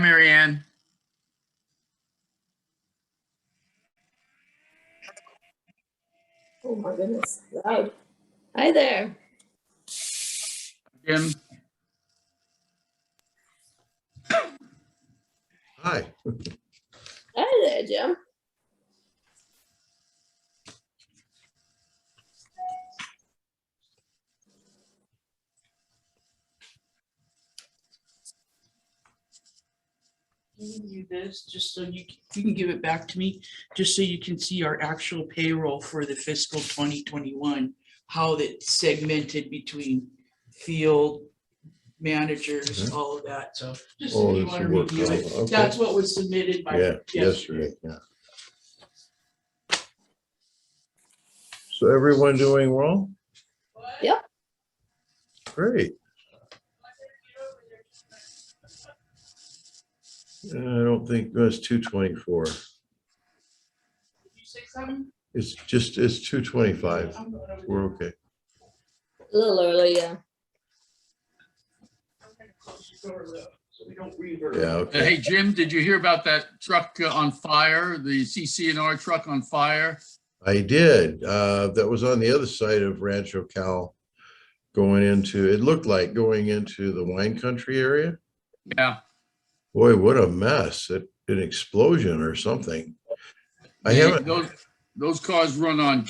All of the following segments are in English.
Mary Ann. Oh my goodness, loud. Hi there. Jim. Hi. Hi there, Jim. You this just so you can give it back to me, just so you can see our actual payroll for the fiscal 2021, how that's segmented between field managers, all of that. So just Oh, if you it's want a to work review it, column, okay. that's what was submitted by Yeah, yesterday, yeah. So everyone doing well? Yep. Great. I don't think that's 224. Did you say something? It's 225. I'm going over We're there. okay. A little early, yeah. I'm gonna close the door though, so we don't reverb. Yeah, okay. Hey, Jim, did you hear about that truck on fire, the CC&R truck on fire? I did. That was on the other side of Rancho Cal, going into, it looked like going into the wine country area. Yeah. Boy, what a mess. An explosion or something. I haven't. Those cars run on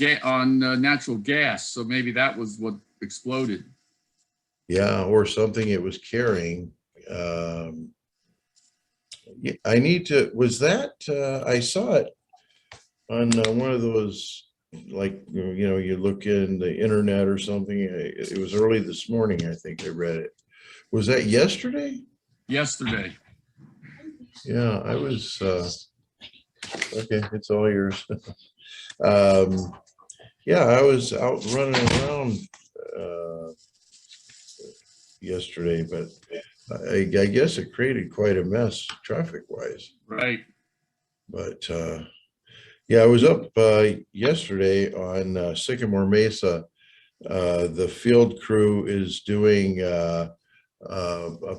natural gas, so maybe that was what exploded. Yeah, or something it was carrying. Yeah, I need to, was that, I saw it on one of those, like, you look in the internet or something. It was early this morning, I think I read it. Was that yesterday? Yesterday. Yeah, I was, okay, it's all yours. Yeah, I was out running around yesterday, but I guess it created quite a mess traffic wise. Right. But yeah, I was up yesterday on Sycamore Mesa. The field crew is doing a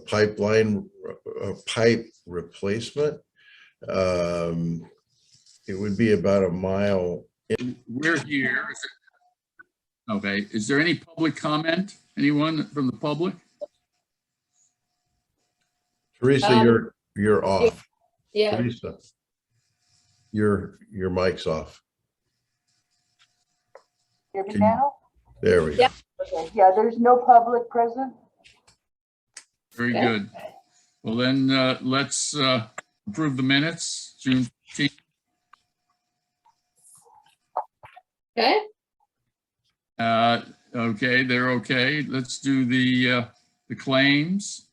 pipe replacement. It would be about a mile. We're here. Okay. Is there any public comment? Anyone from the public? Teresa, you're off. Yeah. Teresa, your mic's off. Hear me Can- now? There we go. Yeah. Okay, yeah, there's no public present. Very Okay. good. Well, then let's approve the minutes, June 15th. Okay. Okay, they're okay. Let's do the claims.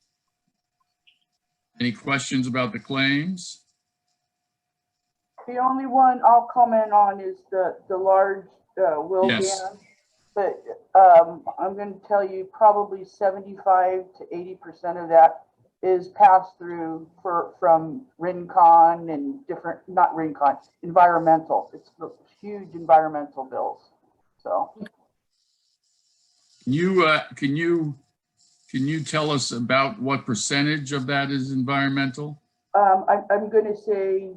Any questions about the claims? The only one I'll comment on is the large wheel Yes. van. But I'm going to tell you probably 75 to 80% of that is passed through from Rincon and different, not Rincon, environmental. It's the huge environmental bills. So Can you tell us about what percentage of that is environmental? I'm going to say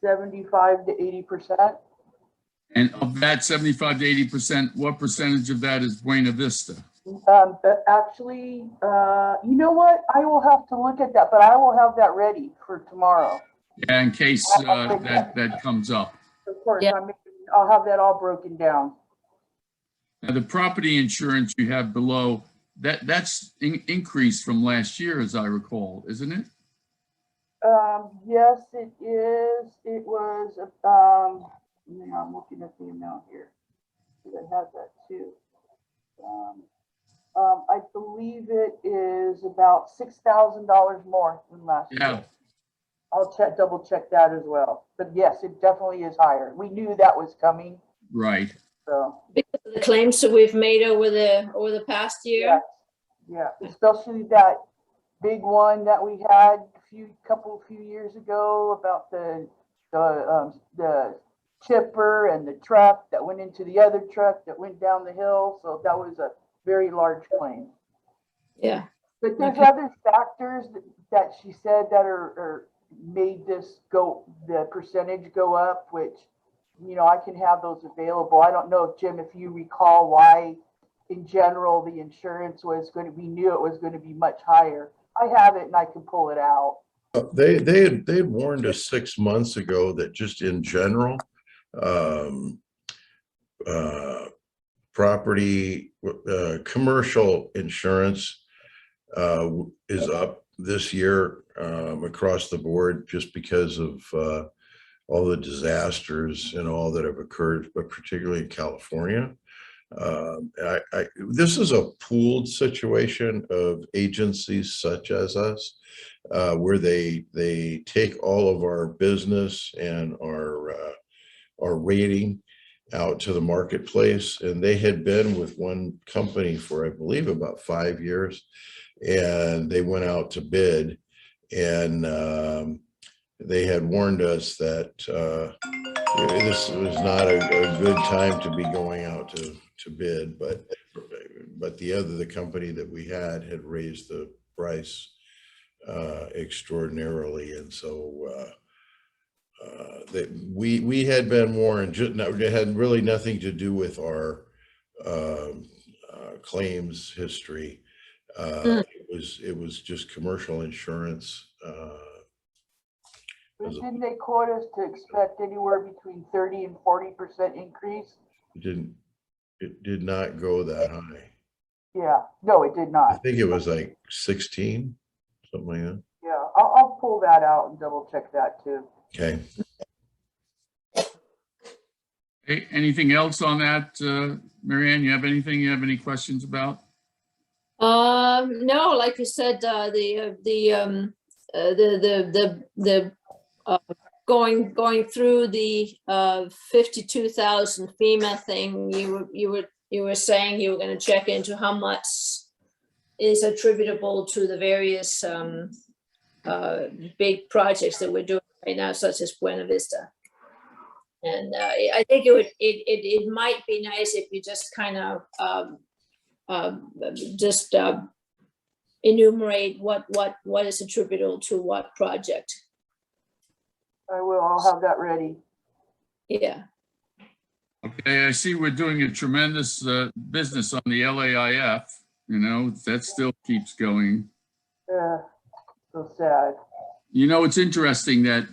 75 to 80%. And of that 75 to 80%, what percentage of that is Buena Vista? But actually, you know what? I will have to look at that, but I will have that ready for tomorrow. Yeah, in case that comes up. Of course, Yeah. I'll have that all broken down. Now, the property insurance you have below, that's increased from last year, as I recall, isn't it? Yes, it is. It was, I'm looking at the amount here. I have that too. I believe it is about $6,000 more than last Yeah. year. I'll double check that as well. But yes, it definitely is higher. We knew that was coming, Right. so. Because of the claims that we've made over the past year. Yeah, especially that big one that we had a few years ago about the chipper and the truck that went into the other truck that went down the hill. So that was a very large claim. Yeah. But there's Okay. other factors that she said that are made this go, the percentage go up, which, I can have those available. I don't know if Jim, if you recall why in general, the insurance we knew it was going to be much higher. I have it and I can pull it out. They had warned us 6 months ago that just in general, um, property, commercial insurance is up this year across the board just because of all the disasters and all that have occurred, but particularly in California. This is a pooled situation of agencies such as us, where they take all of our business and our rating out to the marketplace, and they had been with one company for, I believe, about 5 years, and they went out to bid, and they had warned us that this was not a good time to be going out to bid, but the company that we had raised the price extraordinarily, and so that we had been warned. It had really nothing to do with our claims history. It was just commercial insurance. But didn't they quote us to expect anywhere between 30 and 40% increase? It did not go that high. Yeah, no, it did I not. think it was like 16, something like that. Yeah, I'll pull that out and double check that too. Okay. Hey, anything else on that, Marianne? You have anything you have any questions about? No, like you said, going through the 52,000 FEMA thing, you were saying you were going to check into how much is attributable to the various big projects that we're doing right now, such as Buena Vista. And I think it might be nice if you just kind of enumerate what is attributable to what project. I will, I'll have that ready. Yeah. Okay, I see we're doing a tremendous business on the LAIF. That still keeps going. So sad. It's interesting that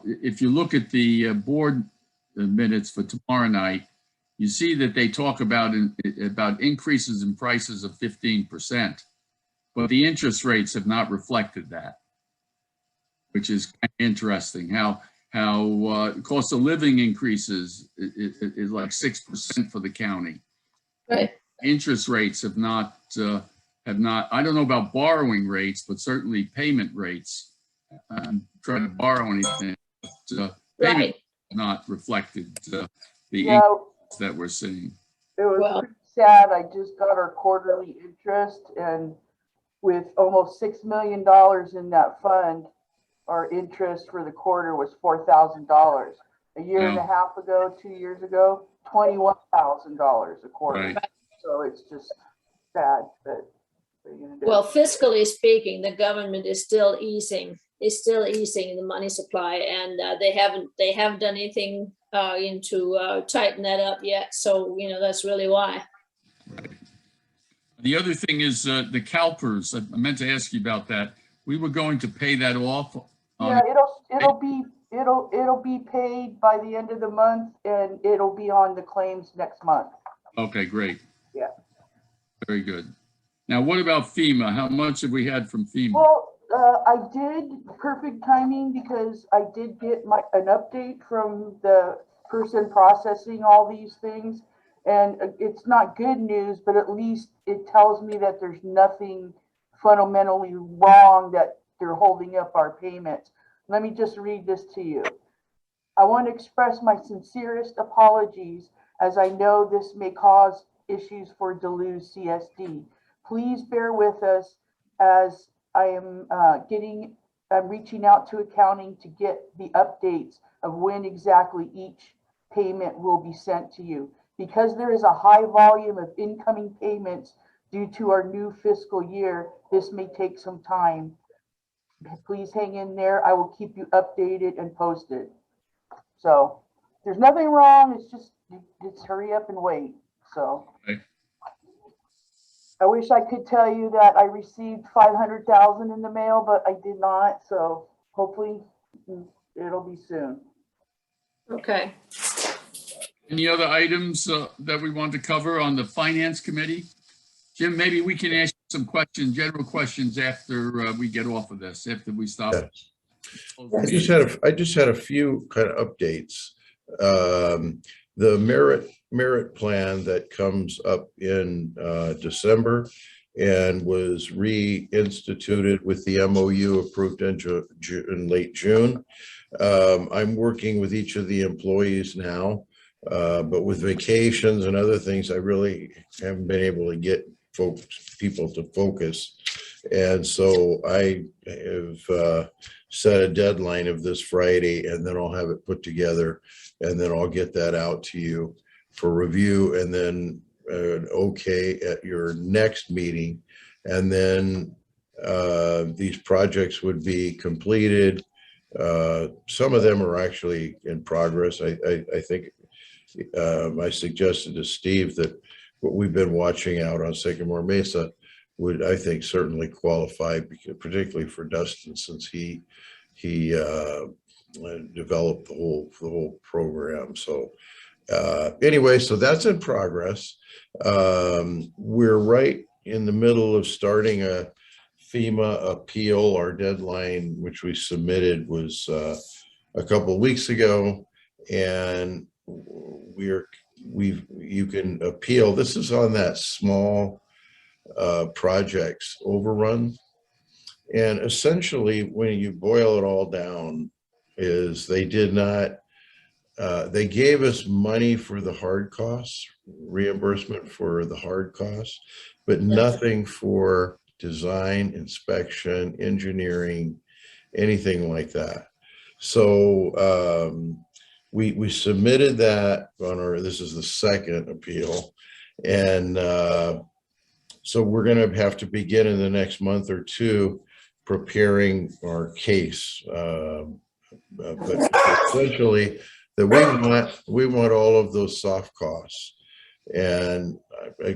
if you look at the board minutes for tomorrow night, you see that they talk about increases in prices of 15%, but the interest rates have not reflected that, which is kind of interesting. How cost of living increases is like 6% for the county. Right. Interest rates have not. I don't know about borrowing rates, but certainly payment rates. I'm trying to borrow anything, but payment not reflected the increase that we're seeing. It was pretty sad. I just got our quarterly interest, and with almost $6 million in that fund, our interest for the quarter was $4,000. A year and a half ago, 2 years ago, $21,000 a quarter. Right. So it's just sad, but what are you gonna do? Well, fiscally speaking, the government is still easing the money supply, and they haven't done anything to tighten that up yet. So that's really why. Right. The other thing is the CalPERS. I meant to ask you about that. We were going to pay that off. Yeah, it'll be paid by the end of the month, and it'll be on the claims next month. Okay, great. Yeah. Very good. Now, what about FEMA? How much have we had from FEMA? Well, I did, perfect timing, because I did get an update from the person processing all these things. And it's not good news, but at least it tells me that there's nothing fundamentally wrong that they're holding up our payments. Let me just read this to you. I want to express my sincerest apologies, as I know this may cause issues for Duluth CSD. Please bear with us, as I am I'm reaching out to accounting to get the updates of when exactly each payment will be sent to you. Because there is a high volume of incoming payments due to our new fiscal year, this may take some time. Please hang in there. I will keep you updated and posted. So there's nothing wrong. It's just hurry up and wait. So Okay. I wish I could tell you that I received 500,000 in the mail, but I did not. So hopefully it'll be soon. Okay. Any other items that we want to cover on the Finance Committee? Jim, maybe we can ask you some questions, general questions after we get off of this, after we stop. Yeah. I just had a few kind of updates. The merit plan that comes up in December and was reinstituted with the MOU approved in late June. I'm working with each of the employees now, but with vacations and other things, I really haven't been able to get people to focus. And so I have set a deadline of this Friday, and then I'll have it put together, and then I'll get that out to you for review, and then okay at your next meeting. And then these projects would be completed. Some of them are actually in progress. I think I suggested to Steve that what we've been watching out on Sycamore Mesa would, I think, certainly qualify, because, particularly for Dustin, since he developed the whole program. So anyway, so that's in progress. We're right in the middle of starting a FEMA appeal. Our deadline, which we submitted, was a couple of weeks ago, and you can appeal. This is on that small projects overrun, and essentially when you boil it all down, is they did not they gave us money for the hard costs, reimbursement for the hard costs, but nothing for design, inspection, engineering, anything like that. So we submitted that on this is the second appeal, and so we're going to have to begin in the next month or two preparing our case. But essentially, that we want all of those soft costs, and I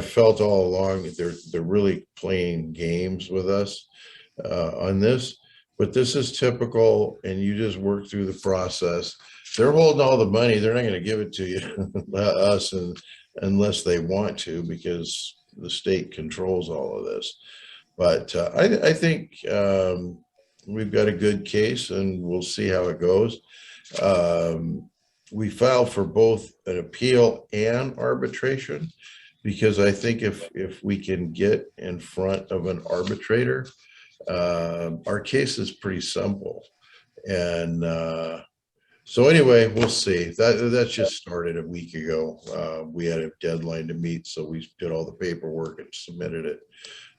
felt all along that they're really playing games with us on this. But this is typical, and you just work through the process. They're holding all the money. They're not going to give it to you, us, unless they want to, because the state controls all of this. But I think we've got a good case, and we'll see how it goes. We filed for both an appeal and arbitration, because I think if we can get in front of an arbitrator, our case is pretty simple. And so anyway, we'll see. That just started a week ago. We had a deadline to meet, so we did all the paperwork and submitted it.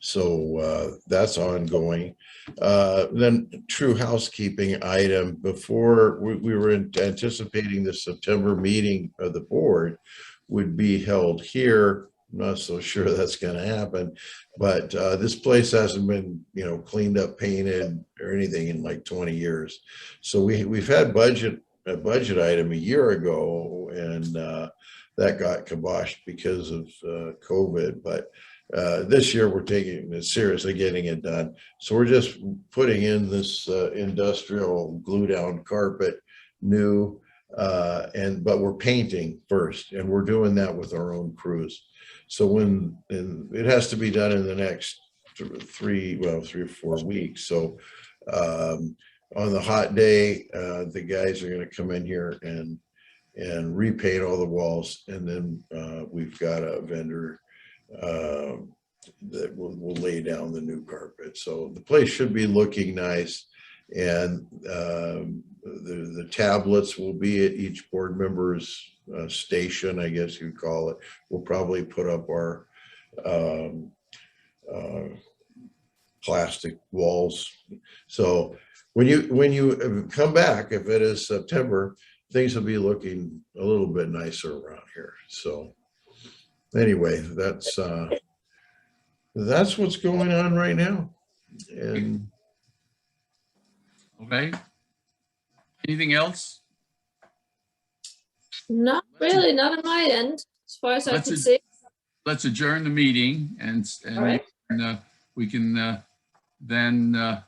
So that's ongoing. Then true housekeeping item, before we were anticipating the September meeting of the board would be held here. I'm not so sure that's going to happen, but this place hasn't been, cleaned up, painted, or anything in like 20 years. So we've had a budget item a year ago, and that got kiboshed because of COVID. But this year we're taking it seriously, getting it done. So we're just putting in this industrial glue down carpet, new, but we're painting first, and we're doing that with our own crews. So it has to be done in the next 3 or 4 weeks. So on the hot day, the guys are going to come in here and repaint all the walls, and then we've got a vendor that will lay down the new carpet. So the place should be looking nice, and the tablets will be at each board member's station, I guess you'd call it. We'll probably put up our plastic walls. So when you come back, if it is September, things will be looking a little bit nicer around here. So anyway, that's that's what's going on right now. And Okay. Anything else? Not really, not on my end, as far as I Let's can ad- see. Let's adjourn the meeting and All right. we can then